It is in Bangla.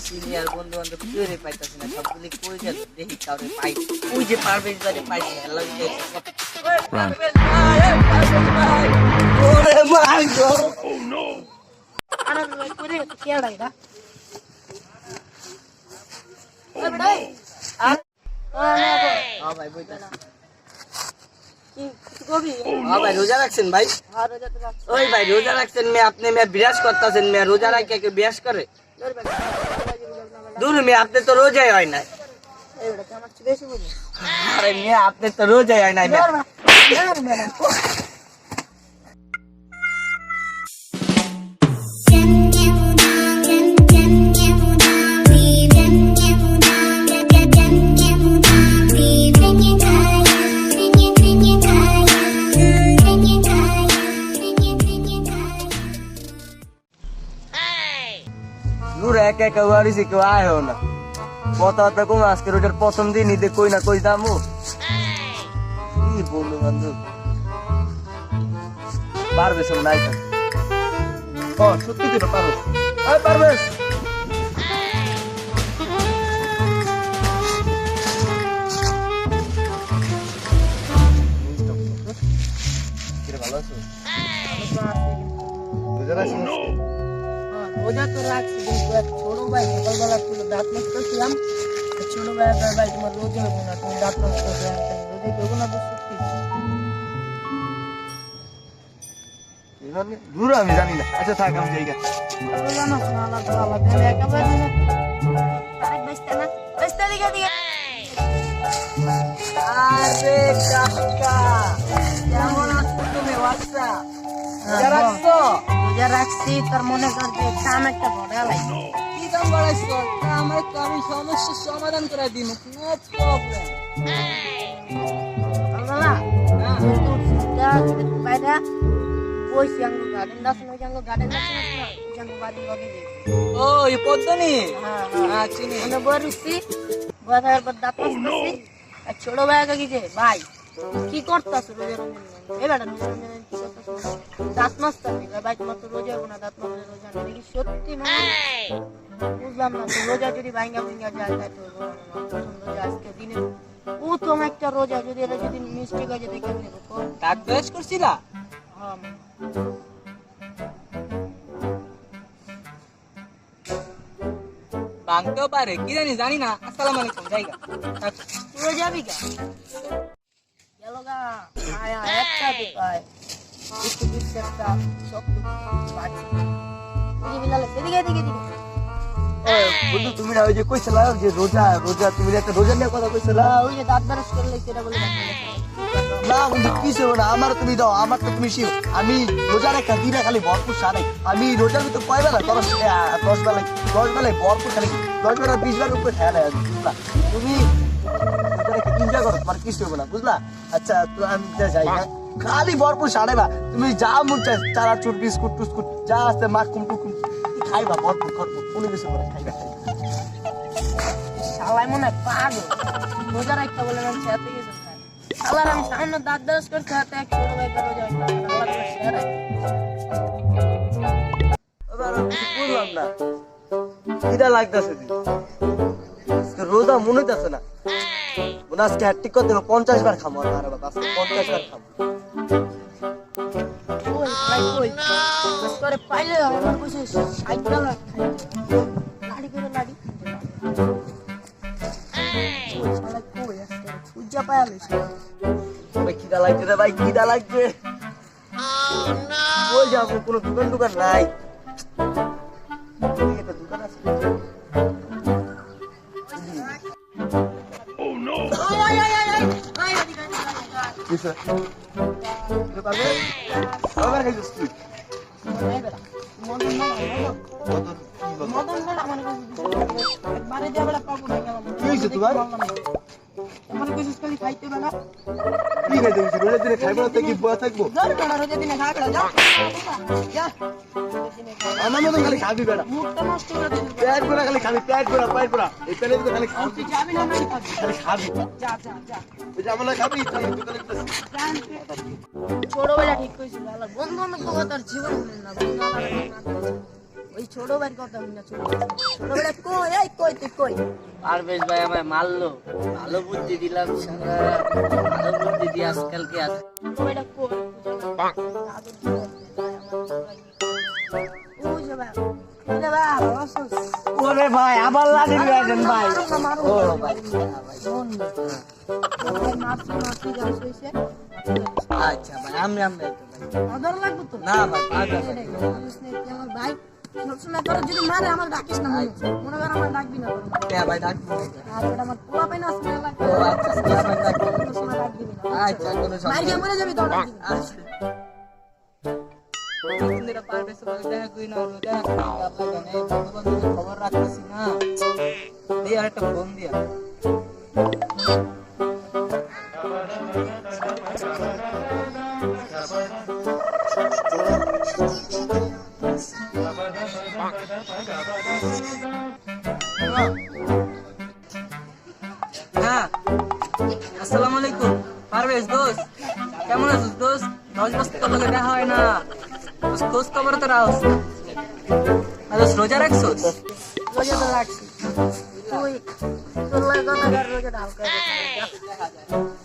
সিনিয়র বন্ধু বান্ধব কেউ পাইতেছে না, সবগুলি কই গেল দেখি কাউরে পাই। ওই যে পারভেজ ভাইরে পাইছে, আল্লাহ ভাই রোজা রাখছেন ভাই? ওই ভাই রোজা রাখছেন মেয়ে, আপনি মেয়ে বিরাজ করতেছেন মেয়ে, রোজা রাখে কেউ বিরাজ করে? দূর মেয়ে, আপনি তো রোজাই হয় না। আরে মেয়ে আপনি তো রোজাই হয় না। একা একা বাড়িছে, কেউ আয় না কথাবার্তা কম। আজকে রোজার প্রথম দিন ঈদে কই না কই দামু কি বন্ধু বান্ধব পারবে সব নাই থাকে। সত্যি তো পারবে, পারবে ভালো আছো? রোজা তো রাখছি, কিন্তু এক ছোট ভাই সকালবেলা তুলে দাঁত মাজতেছিলাম। ছোট ভাই ভাই তোমার রোজা হবো না, তুমি দাঁত মাজতে রোজা হবো না তো সত্যি? আমি জানি না। আচ্ছা থাক, আমি যাই। আরে কাকা কেমন আছো তুমি? বাচ্চা রাখছো? রোজা রাখছি, তার মনে কর যে কাম একটা ভরা লাগছে। কি কাম বাড়াইছো? আমার তো আমি সমস্যার সমাধান করে দিন, নো প্রবলেম। ছোট ভাই গেছে ভাই কি করতেছো? দাঁত মাজতেছি ভাই, তোমার তো রোজা হবো না, দাঁত মাজলে রোজা নেই কি সত্যি? বুঝলাম না তো, রোজা যদি ভাঙ্গা ভাঙ্গা যায় তাই তো রোজা আজকে দিনে প্রথম একটা রোজা, যদি এটা যদি মিস্টেক হয়ে যেতে কেমন নেবো? দাঁত ব্রাশ করছিলা? ভাঙতেও পারে, কি জানি, জানি না। আসসালামু আলাইকুম, জায়গা তুই যাবি গা? গেল গা আয়া একটা পায় একটু একটা শক্ত বাড়ি বিলালে এদিকে এদিকে এদিকে। বন্ধু তুমি না ওই যে কইছিলা যে রোজা রোজা, তুমি একটা রোজা নিয়ে কথা কইছিলা, ওই যে দাঁত ব্রাশ করলে সেটা বলে না বন্ধু কিছু না। আমার তুমি দাও, আমার তো তুমি শিও। আমি রোজা রেখা দিনে খালি ভরপুর সারাই। আমি রোজার ভিতর কয় বেলা? 10 বেলায় ভরপুর খালি 10 বেলা 20 বেলার উপরে খায় না, বুঝলা? তুমি চিন্তা করো, তোমার কিছু হবে না, বুঝলা? আচ্ছা তো আমি যাই, খালি ভরপুর সারাইবা। তুমি যা মন চাই চানাচুর বিস্কুট টুস্কুট যা আছে মাখুম টুকুম খাইবা, ভরপুর ভরপুর কোনো কিছু করে খাইবা। শালাই মনে হয় পাগল, রোজা রাখতে বলে না খেতে গেছে। শালার আমি সামনে দাঁত ব্রাশ করতে হাতে এক ছোট ভাই রোজা বুঝলাম না কিটা লাগতেছে, রোজা মনে হইতেছে না। আজকে ঠিক করতে 50 বার খাবো, আর বাবা আজকে 50 বার খাবো। পাইলে আমার বসে সাইকেল লাড়ি করে লাড়ি পূজা পায়ালে খিদা লাগছে রে ভাই, খিদা লাগছে। ওই যাবো, কোনো দোকান দোকান নাই? দোকান আছে? আমার কইছিস খালি খাইতে বেলা কি খাইতে বলছিস? রোজার দিনে খাইবো না তো কি বয়া থাকবো? ধর বেলা রোজা দিনে খা বেলা যা যা আমার মতন খালি খাবি বেটা। মুখটা নষ্ট করে দিবি পেট ভরা খালি খাবি, পেট ভরা। এই পেটে তো খালি খাবি। তুই যাবি না আমি খাবি খালি খাবি। যা যা যা ওই যে আমরা খাবি, তুই দোকানে তো ছোটবেলা ঠিক কইছিল আল্লাহ বন্ধু বান্ধব কথা আর জীবন না বন্ধু আমার ওই ছোটবেলার কথা আমি না ছোটবেলা কই এই কই তুই কই পারভেজ ভাই আমায় মারলো, ভালো বুদ্ধি দিলাম সারা, ভালো বুদ্ধি দিয়ে আজকালকে আছে। ছোটবেলা কই ওরে ভাই আবার লাঠি দিয়েছেন ভাই। ও ভাই আচ্ছা ভাই আমি একটু ভাই না ভাই ভাই সবসময় তোর যদি মারে আমার ডাকিস না মনে কর আমার ডাকবি না ভাই ডাকবো। আমার পোলা পাই না ও আচ্ছা ভাই ডাকবো। আচ্ছা কোনো সমস্যা মরে যাবি তোর ডাকবি না। আচ্ছা খবর রাখতেছি না এই আর একটা ফোন দিয়া হ্যাঁ আসসালামু আলাইকুম পারভেজ দোস্ত কেমন আছিস দোস্ত 10 বছর তোর লগে দেখা হয় না খোঁজ খবর তো রাখছ রোজা রাখছস রোজা তো রাখছি তুই তোর লাগে কথা রোজা হালকা